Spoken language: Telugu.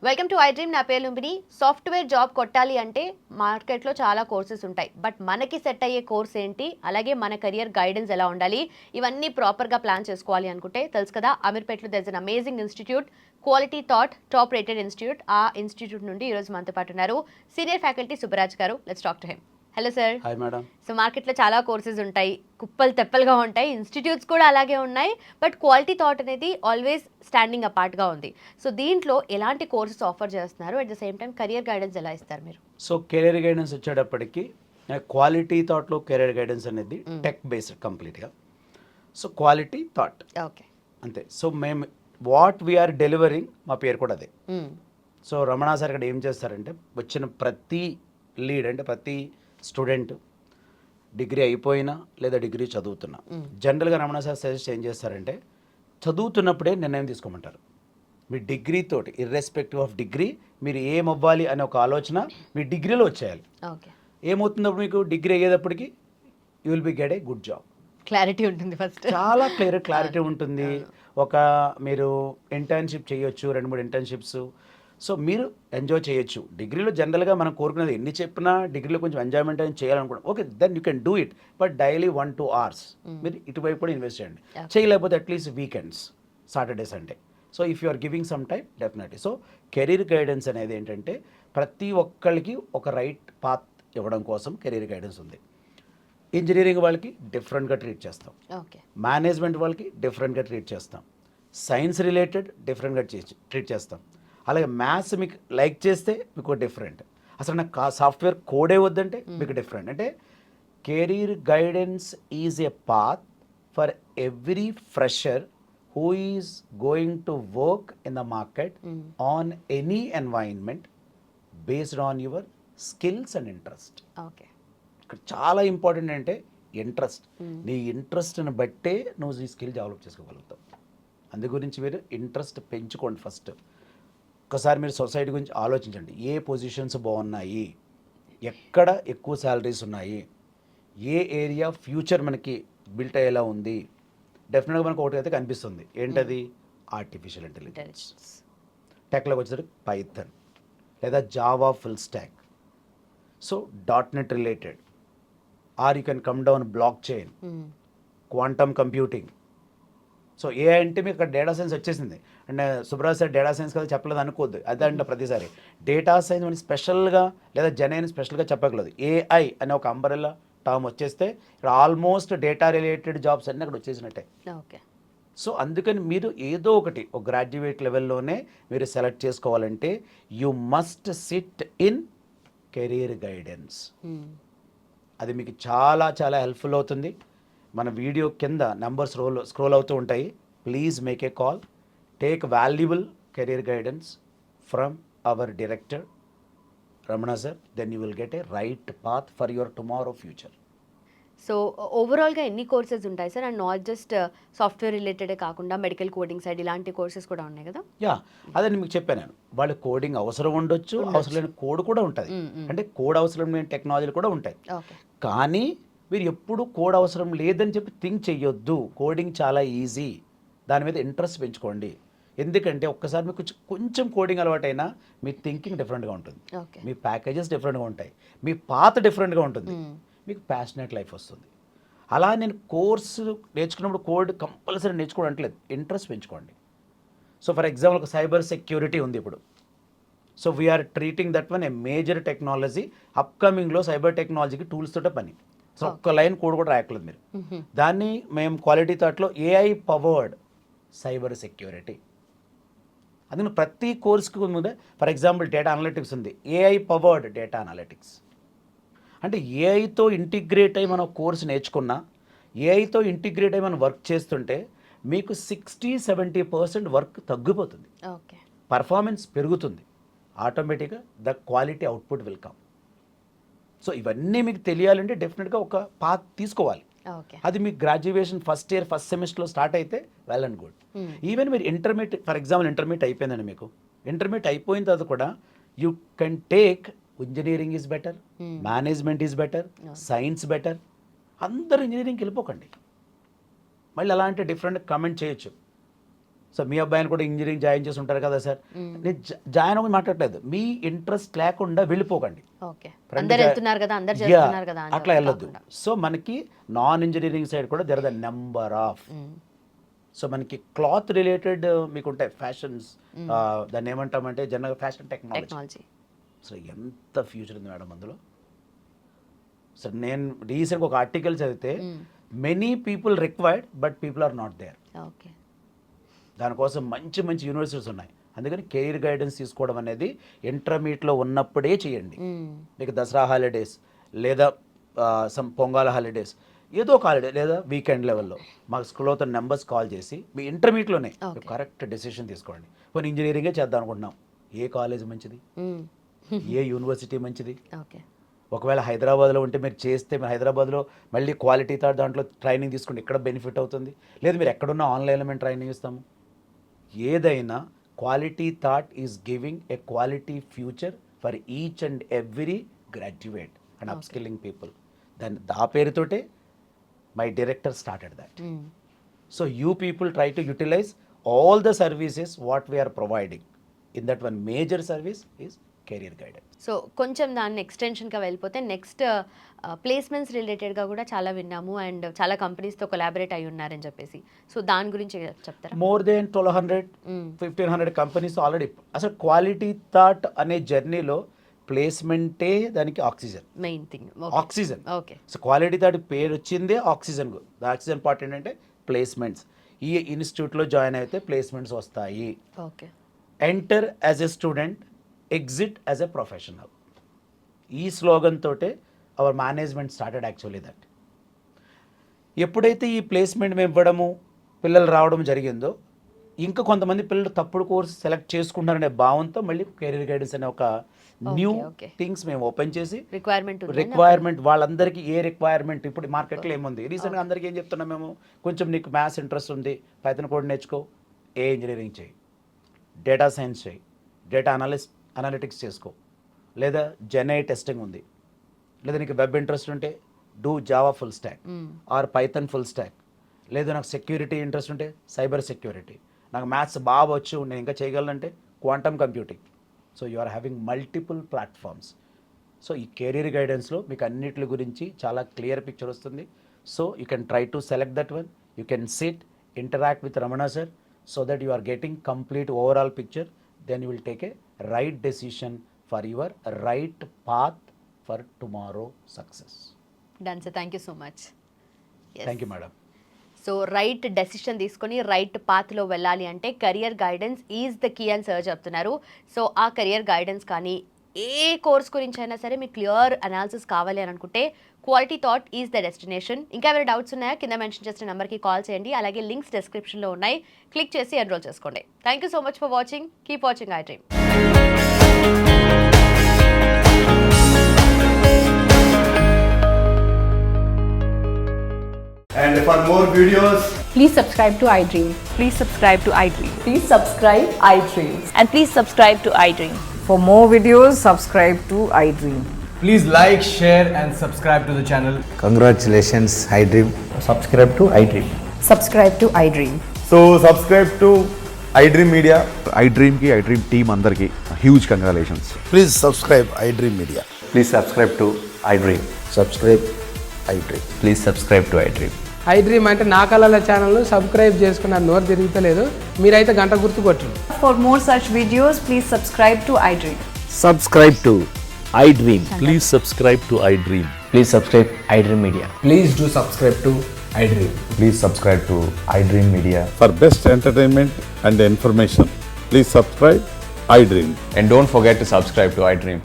Welcome to I dream. నా పేరు లుంబిని. సాఫ్ట్వేర్ జాబ్ కొట్టాలి అంటే మార్కెట్లో చాలా కోర్సెస్ ఉంటాయి. బట్ మనకి సెట్ అయ్యే కోర్స్ ఏంటి, అలాగే మన కెరియర్ గైడెన్స్ ఎలా ఉండాలి, ఇవన్నీ ప్రాపర్గా ప్లాన్ చేసుకోవాలి అనుకుంటే తెలుసు కదా, అమీర్పేట్లో there is an amazing institute, Quality Thought, top rated institute. ఆ ఇన్స్టిట్యూట్ నుండి ఈరోజు మనతో పాటు ఉన్నారు సీనియర్ ఫ్యాకల్టీ సుబ్బరాజ్ గారు. Let's talk to him. Hello sir. Hi madam. So మార్కెట్లో చాలా కోర్సెస్ ఉంటాయి, కుప్పలు తెప్పలుగా ఉంటాయి, ఇన్స్టిట్యూట్స్ కూడా అలాగే ఉన్నాయి. బట్ క్వాలిటీ థాట్ అనేది ఆల్వేస్ స్టాండింగ్ అపార్ట్గా ఉంది. సో దీంట్లో ఎలాంటి కోర్సెస్ ఆఫర్ చేస్తున్నారు, at the same time career guidance ఎలా ఇస్తారు మీరు? సో కెరీర్ గైడెన్స్ వచ్చేటప్పటికి క్వాలిటీ థాట్లో కెరీర్ గైడెన్స్ అనేది టెక్ బేస్డ్ కంప్లీట్గా. సో క్వాలిటీ థాట్ ఓకే, అంతే. సో మేము వాట్ వీఆర్ డెలివరింగ్, మా పేరు కూడా అదే. సో రమణ సార్ ఇక్కడ ఏం చేస్తారంటే, వచ్చిన ప్రతి లీడ్ అంటే ప్రతి స్టూడెంట్ డిగ్రీ అయిపోయినా లేదా డిగ్రీ చదువుతున్నా, జనరల్గా రమణ సార్ సజెస్ట్ ఏం చేస్తారంటే, చదువుతున్నప్పుడే నిర్ణయం తీసుకోమంటారు. మీ డిగ్రీతోటి ఇర్రెస్పెక్టివ్ ఆఫ్ డిగ్రీ మీరు ఏమవ్వాలి అనే ఒక ఆలోచన మీ డిగ్రీలో వచ్చేయాలి. ఓకే, ఏమవుతున్నప్పుడు మీకు డిగ్రీ అయ్యేటప్పటికి you will be get a good job. Clarity ఉంటుంది, ఫస్ట్ చాలా క్లారిటీ ఉంటుంది. ఒక మీరు ఇంటర్న్షిప్ చేయొచ్చు, 2-3 ఇంటర్న్షిప్స్. సో మీరు ఎంజాయ్ చేయొచ్చు. డిగ్రీలో జనరల్గా మనం కోరుకునేది ఎన్ని చెప్పినా డిగ్రీలో కొంచెం ఎంజాయ్మెంట్ అని చేయాలనుకోండి, okay, then you can do it. But daily 1-2 hours మీరు ఇటువైపు కూడా ఇన్వెస్ట్ చేయండి. చేయలేకపోతే at least weekends, Saturday Sunday. So if you are giving some time, definitely. So career guidance అనేది ఏంటంటే, ప్రతి ఒక్కరికి ఒక రైట్ పాత్ ఇవ్వడం కోసం కెరీర్ గైడెన్స్ ఉంది. ఇంజనీరింగ్ వాళ్ళకి డిఫరెంట్గా ట్రీట్ చేస్తాం, మేనేజ్మెంట్ వాళ్ళకి డిఫరెంట్గా ట్రీట్ చేస్తాం, సైన్స్ రిలేటెడ్ డిఫరెంట్గా ట్రీట్ చేస్తాం. అలాగే మ్యాథ్స్ మీకు లైక్ చేస్తే మీకు డిఫరెంట్, అసలు నాకు సాఫ్ట్వేర్ కోడే వద్దంటే మీకు డిఫరెంట్. అంటే career guidance is a path for every fresher who is going to work in the market on any environment based on your skills and interest. Okay, ఇక్కడ చాలా ఇంపార్టెంట్ అంటే ఇంట్రెస్ట్. నీ ఇంట్రెస్ట్ని బట్టే నువ్వు ఈ స్కిల్ డెవలప్ చేసుకోగలుగుతావు. అందు గురించి మీరు ఇంట్రెస్ట్ పెంచుకోండి ఫస్ట్. ఒకసారి మీరు సొసైటీ గురించి ఆలోచించండి. ఏ పొజిషన్స్ బాగున్నాయి, ఎక్కడ ఎక్కువ శాలరీస్ ఉన్నాయి, ఏ ఏరియా ఫ్యూచర్ మనకి బిల్ట్ అయ్యేలా ఉంది. డెఫినెట్గా మనకు ఒకటి అయితే కనిపిస్తుంది, ఏంటది? Artificial intelligence. టెక్లోకి వచ్చేసరికి పైథన్ లేదా Java full stack. So .NET related, or you can come down blockchain, quantum computing. So ఏ అంటే మీకు అక్కడ డేటా సైన్స్ వచ్చేసింది. And Subraj sir data science కదా చెప్పలేదు అనుకోవద్దు, అదే అంటే ప్రతిసారి డేటా సైన్స్ అని స్పెషల్గా లేదా జెన్ స్పెషల్గా చెప్పగలదు. ఏఐ అనే ఒక అంబరెల్లా టర్మ్ వచ్చేస్తే ఇక్కడ ఆల్మోస్ట్ డేటా రిలేటెడ్ జాబ్స్ అన్నీ అక్కడ వచ్చేసినట్టే. ఓకే. సో అందుకని మీరు ఏదో ఒకటి ఒక గ్రాడ్యుయేట్ లెవెల్లోనే మీరు సెలెక్ట్ చేసుకోవాలంటే you must SIT in career guidance. అది మీకు చాలా చాలా హెల్ప్ఫుల్ అవుతుంది. మన వీడియో కింద నెంబర్స్ స్క్రోల్ అవుతూ ఉంటాయి. Please make a call, take valuable career guidance from our director Ramana sir, then you will get a right path for your tomorrow future. So ఓవరాల్గా ఎన్ని కోర్సెస్ ఉంటాయి sir? And not just software రిలేటెడే కాకుండా మెడికల్ కోడింగ్ సైడ్ ఇలాంటి కోర్సెస్ కూడా ఉన్నాయి కదా? యా, అదే మీకు చెప్పాను నేను. వాళ్ళ కోడింగ్ అవసరం ఉండొచ్చు, అవసరం లేని కోడ్ కూడా ఉంటుంది. అంటే కోడ్ అవసరం లేని టెక్నాలజీలు కూడా ఉంటాయి. కానీ మీరు ఎప్పుడు కోడ్ అవసరం లేదని చెప్పి థింక్ చెయ్యొద్దు. కోడింగ్ చాలా ఈజీ, దాని మీద ఇంట్రెస్ట్ పెంచుకోండి. ఎందుకంటే ఒక్కసారి మీకు కొంచెం కోడింగ్ అలవాటైనా మీ థింకింగ్ డిఫరెంట్గా ఉంటుంది, మీ ప్యాకేజెస్ డిఫరెంట్గా ఉంటాయి, మీ పాత డిఫరెంట్గా ఉంటుంది, మీకు ప్యాషనేట్ లైఫ్ వస్తుంది. అలా నేను కోర్సు నేర్చుకున్నప్పుడు కోడ్ కంపల్సరీ నేర్చుకోవడం అంటలేదు, ఇంట్రెస్ట్ పెంచుకోండి. సో ఫర్ ఎగ్జాంపుల్ ఒక సైబర్ సెక్యూరిటీ ఉంది ఇప్పుడు. So we are treating that one a major technology. అప్కమింగ్లో సైబర్ టెక్నాలజీకి టూల్స్ తోటే పని. సో ఒక్క లైన్ కోడ్ కూడా రాయట్లేదు మీరు. దాన్ని మేము క్వాలిటీ థాట్లో ఏఐ పవర్డ్ సైబర్ సెక్యూరిటీ. అందుకని ప్రతి కోర్సుకి ముందే ఫర్ ఎగ్జాంపుల్ డేటా అనలిటిక్స్ ఉంది, ఏఐ పవర్డ్ డేటా అనలిటిక్స్. అంటే ఏఐతో ఇంటిగ్రేట్ అయ్యి మనం కోర్సు నేర్చుకున్నా, ఏఐతో ఇంటిగ్రేట్ అయ్యి మనం వర్క్ చేస్తుంటే మీకు 60-70% వర్క్ తగ్గిపోతుంది, పర్ఫార్మెన్స్ పెరుగుతుంది, ఆటోమేటిక్గా the quality output will come. So ఇవన్నీ మీకు తెలియాలంటే డెఫినెట్గా ఒక పాత్ తీసుకోవాలి. అది మీకు గ్రాడ్యుయేషన్ ఫస్ట్ ఇయర్ ఫస్ట్ సెమిస్టర్లో స్టార్ట్ అయితే వెల్ అండ్ గుడ్. ఈవెన్ మీరు ఇంటర్మీడియట్ ఫర్ ఎగ్జాంపుల్ ఇంటర్మీడియట్ అయిపోయిందండి మీకు, ఇంటర్మీడియట్ అయిపోయిన తర్వాత కూడా you can take engineering is better, management is better, science better. అందరూ ఇంజనీరింగ్కి వెళ్ళిపోకండి. మళ్ళీ అలా అంటే డిఫరెంట్ కమెంట్ చేయొచ్చు. సో మీ అబ్బాయిని కూడా ఇంజనీరింగ్ జాయిన్ చేసి ఉంటారు కదా సార్, నేను జాయిన్ అవ్వని మాట్లాడలేదు, మీ ఇంట్రెస్ట్ లేకుండా వెళ్ళిపోకండి. ఓకే, అందరు వెళ్తున్నారు కదా, అందరు చేస్తున్నారు కదా అని అట్లా వెళ్ళొద్దు. సో మనకి నాన్ ఇంజనీరింగ్ సైడ్ కూడా there are the number of. So మనకి క్లాత్ రిలేటెడ్ మీకు ఉంటాయి ఫ్యాషన్స్, దాన్ని ఏమంటామంటే జనరల్గా ఫ్యాషన్ టెక్నాలజీ. సో ఎంత ఫ్యూచర్ ఉంది మేడం అందులో. సో నేను రీసెంట్గా ఒక ఆర్టికల్ చదివితే many people required but people are not there. Okay, దానికోసం మంచి మంచి యూనివర్సిటీస్ ఉన్నాయి. అందుకని కెరీర్ గైడెన్స్ తీసుకోవడం అనేది ఇంటర్మీడియట్లో ఉన్నప్పుడే చేయండి. మీకు దసరా హాలిడేస్ లేదా సమ్ పొంగాల హాలిడేస్, ఏదో ఒక హాలిడే లేదా వీకెండ్ లెవెల్లో మాకు స్కూల్లో నెంబర్స్ కాల్ చేసి మీ ఇంటర్మీడియట్లోనే కరెక్ట్ డెసిషన్ తీసుకోండి. పోనీ ఇంజనీరింగే చేద్దాం అనుకుంటున్నాం, ఏ కాలేజ్ మంచిది, ఏ యూనివర్సిటీ మంచిది. ఒకవేళ హైదరాబాద్లో ఉంటే మీరు చేస్తే మీరు హైదరాబాద్లో మళ్ళీ క్వాలిటీ థాట్ దాంట్లో ట్రైనింగ్ తీసుకుంటే ఇక్కడ బెనిఫిట్ అవుతుంది. లేదు మీరు ఎక్కడున్నా ఆన్లైన్లో మేము ట్రైనింగ్ ఇస్తాము. ఏదైనా Quality Thought is giving a quality future for each and every graduate and upskilling people. ఆ పేరుతోటే my director started that. So you people try to utilize all the services what we are providing. In that one major service is career guidance. So కొంచెం దాన్ని ఎక్స్టెన్షన్గా వెళ్ళిపోతే నెక్స్ట్ ప్లేస్మెంట్స్ రిలేటెడ్గా కూడా చాలా విన్నాము అండ్ చాలా కంపెనీస్తో కొలాబరేట్ అయి ఉన్నారని చెప్పేసి. సో దాని గురించి చెప్తారా? More than 1200-1500 companies already. అసలు క్వాలిటీ థాట్ అనే జర్నీలో ప్లేస్మెంటే దానికి oxygen, main thing oxygen. Okay, so quality thought పేరు వచ్చిందే ఆక్సిజన్. ఆక్సిజన్ పార్ట్ ఏంటంటే ప్లేస్మెంట్స్. ఈ ఇన్స్టిట్యూట్లో జాయిన్ అయితే ప్లేస్మెంట్స్ వస్తాయి. Okay, enter as a student, exit as a professional. ఈ స్లోగన్ తోటే our management started actually that. ఎప్పుడైతే ఈ ప్లేస్మెంట్ మేము ఇవ్వడము పిల్లలు రావడం జరిగిందో, ఇంకా కొంతమంది పిల్లలు తప్పుడు కోర్స్ సెలెక్ట్ చేసుకుంటారనే భావంతో మళ్ళీ కెరీర్ గైడెన్స్ అనే ఒక న్యూ థింగ్స్ మేము ఓపెన్ చేసి రిక్వైర్మెంట్ వాళ్ళందరికీ ఏ రిక్వైర్మెంట్ ఇప్పుడు మార్కెట్లో ఏముంది. రీసెంట్గా అందరికీ ఏం చెప్తున్నాం మేము, కొంచెం నీకు మ్యాథ్స్ ఇంట్రెస్ట్ ఉంది, పైథాన్ కోడ్ నేర్చుకో, ఏ ఇంజనీరింగ్ చేయి, డేటా సైన్స్ చేయి, డేటా అనలిటిక్స్ చేసుకో, లేదా జెన్ఐ టెస్టింగ్ ఉంది, లేదా నీకు వెబ్ ఇంట్రెస్ట్ ఉంటే do Java full stack or Python full stack, లేదా నాకు సెక్యూరిటీ ఇంట్రెస్ట్ ఉంటే సైబర్ సెక్యూరిటీ, నాకు మ్యాథ్స్ బాగా వచ్చు నేను ఇంకా చేయగలనంటే quantum computing. So you are having multiple platforms. So ఈ కెరీర్ గైడెన్స్లో మీకు అన్నిటి గురించి చాలా క్లియర్ పిక్చర్ వస్తుంది. So you can try to select that one, you can SIT, interact with Ramana sir, so that you are getting complete overall picture. Then you will take a right decision for your right path for tomorrow success. Done sir, thank you so much. Yes. Thank you madam. So right decision తీసుకొని రైట్ పాత్లో వెళ్ళాలి అంటే career guidance is the key అని సార్ చెప్తున్నారు. సో ఆ కెరియర్ గైడెన్స్ కానీ ఏ కోర్స్ గురించి అయినా సరే మీకు క్లియర్ అనాలిసిస్ కావాలి అని అనుకుంటే quality Thought is the destination. ఇంకా ఏమైనా డౌట్స్ ఉన్నాయా కింద మెన్షన్ చేసిన నెంబర్కి కాల్ చేయండి. అలాగే లింక్స్ డిస్క్రిప్షన్లో ఉన్నాయి, క్లిక్ చేసి ఎన్రోల్ చేసుకోండి. Thank you so much for watching. Keep watching I dream. And for more videos, please subscribe to iDream. Please subscribe to iDream. Please subscribe iDream. And please subscribe to iDream. For more videos, subscribe to iDream. please like, share and subscribe to the channel. Congratulations, iDream. Subscribe to iDream. Subscribe to iDream. So subscribe to iDream Media. iDream ki iDream team andarki huge congratulations. Please subscribe iDream Media. Please subscribe to iDream. Subscribe iDream. Please subscribe to iDream. iDream అంటే నా కళల ఛానల్ సబ్స్క్రైబ్ చేసుకున్న నోరు తిరుగుతలేదు, మీరైతే గంట గుర్తు కొట్టండి. For more such videos, please subscribe to iDream. Subscribe to iDream. Please subscribe to iDream. Please subscribe iDream Media. Please do subscribe to iDream. Please subscribe to iDream Media. For best entertainment and information, please subscribe iDream. And don't forget to subscribe to iDream.